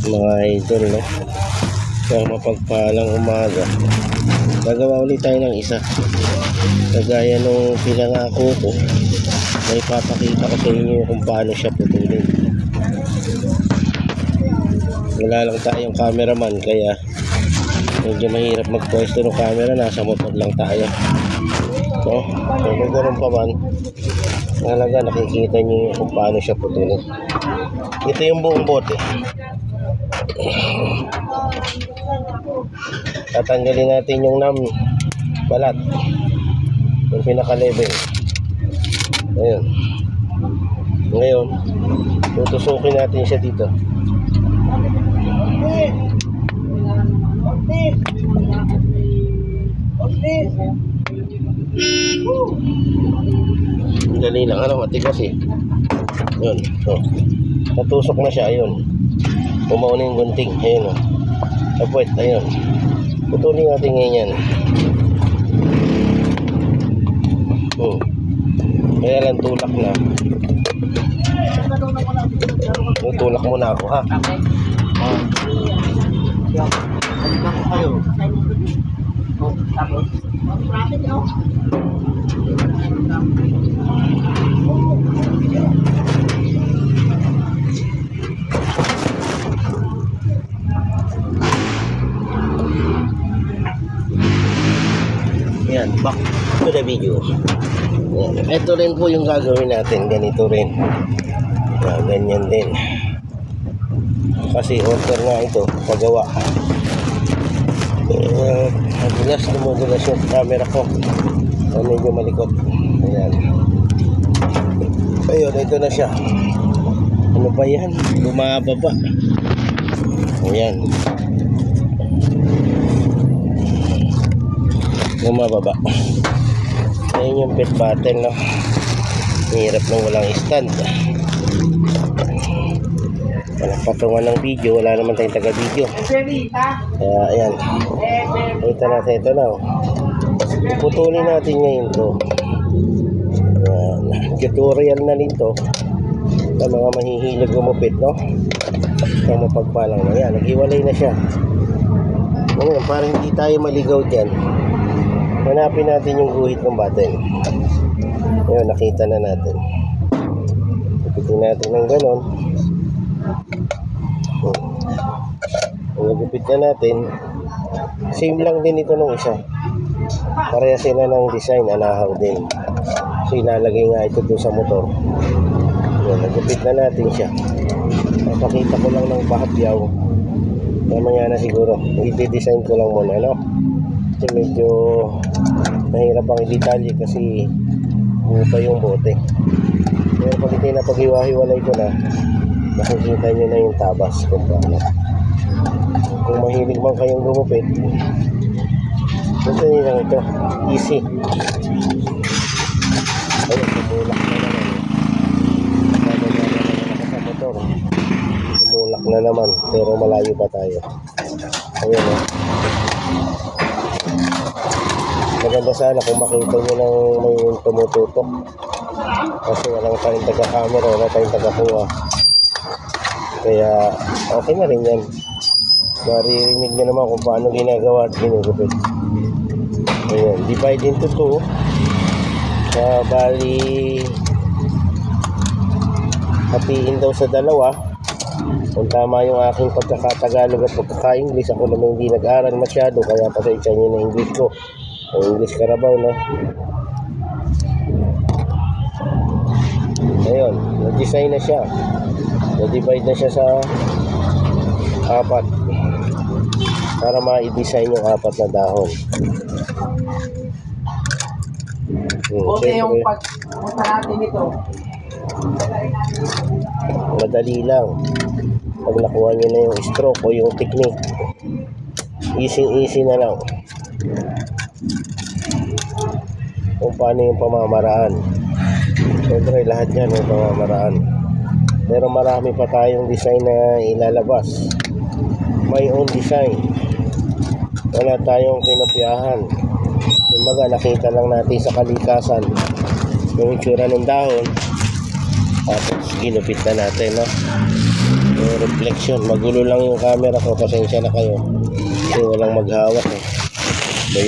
mga idol, no? Kaya mapagpalang umaga, gagawa ulit tayo ng isa kagaya nung pinangako ko. May papakita ko sa inyo kung paano siya putulin. Wala lang tayong cameraman, kaya medyo mahirap magpwesto ng camera. Nasa motor lang tayo, so kung ganoon pa man, halaga nakikita nyo kung paano siya putulin. Ito yung buong bote. Tatanggalin natin yung balat, yung pinaka level. Ayun. Ngayon tutusukin natin siya dito. Dali lang, matigas eh. Yun, so natusok na siya. Ayun, pumauna yung gunting. Ayun, apuwet. Ayun, putulin natin ngayon yan. Kaya lang tulak na. Tulak muna ako, ha. Yan, back to the video. Yan. Ito rin po yung gagawin natin. Ganito rin. Yan, ganyan din. Kasi order nga ito, pagawa. Dumudulas yung camera ko. Medyo malikot. Ayan. Ayun, ito na siya. Ano ba yan? Bumababa. Ayan. Bumababa. Ayan yung pet button, no? Hirap nang walang stand. Walang patungan ng video, wala naman tayong taga-video. Kaya ayan, ito natin ito na. Putulin natin ngayon to. Ayan, tutorial na nito sa mga mahihilig gumupit, no? Sa mapagpalang na yan, naghiwalay na siya. Ngayon, parang hindi tayo maligaw dyan, hanapin natin yung guhit ng button. Ayan, nakita na natin. Ipitin natin ng ganon. Nagupit na natin. Same lang din ito nung isa. Pareha sila ng design, anahaw din. So ilalagay nga ito doon sa motor. Nagupit na natin siya. Papakita ko lang ng bahagyaw. Mamaya na siguro. I-design ko lang muna, no? Kasi medyo mahirap ang i-detalye kasi buo pa yung bote. Pero pag ito na pag-hiwa-hiwalay ko na, makikita nyo na yung tabas kung paano. Kung mahilig man kayong gumupit, gusto nyo lang ito. Easy. Ayun, tumulak na naman. Sa motor, tumulak na naman, pero malayo pa tayo. Ayun, maganda sana kung makita nyo ng may tumututok. Kasi walang tayong taga-camera, wala tayong taga-kuha. Kaya okay na rin yan. Maririnig nyo naman kung paano ginagawa at ginugupit. Ayan, divide into 2. Bali, hatiin daw sa dalawa. Kung tama yung aking pagkakatagalog at pagkaka-English, ako naman hindi nag-aral masyado, kaya pasensya nyo na English ko. Ang English Carabao, no? Ayun, nag-design na siya. Na-divide na siya sa 4 para ma-design yung 4 na dahon. Okay, yung pagpunta natin ito. Madali lang. Pag nakuha nyo na yung stroke o yung technique, easy na lang. Kung paano yung pamamaraan. Siyempre lahat yan may pamamaraan. Pero marami pa tayong design na ilalabas. My own design. Wala tayong kinopyahan. Kumbaga nakita lang natin sa kalikasan yung itsura ng dahon, tapos ginupit na natin, no? Yung reflection. Magulo lang yung camera ko. Pasensya na kayo. Kasi walang maghawak eh. So yan.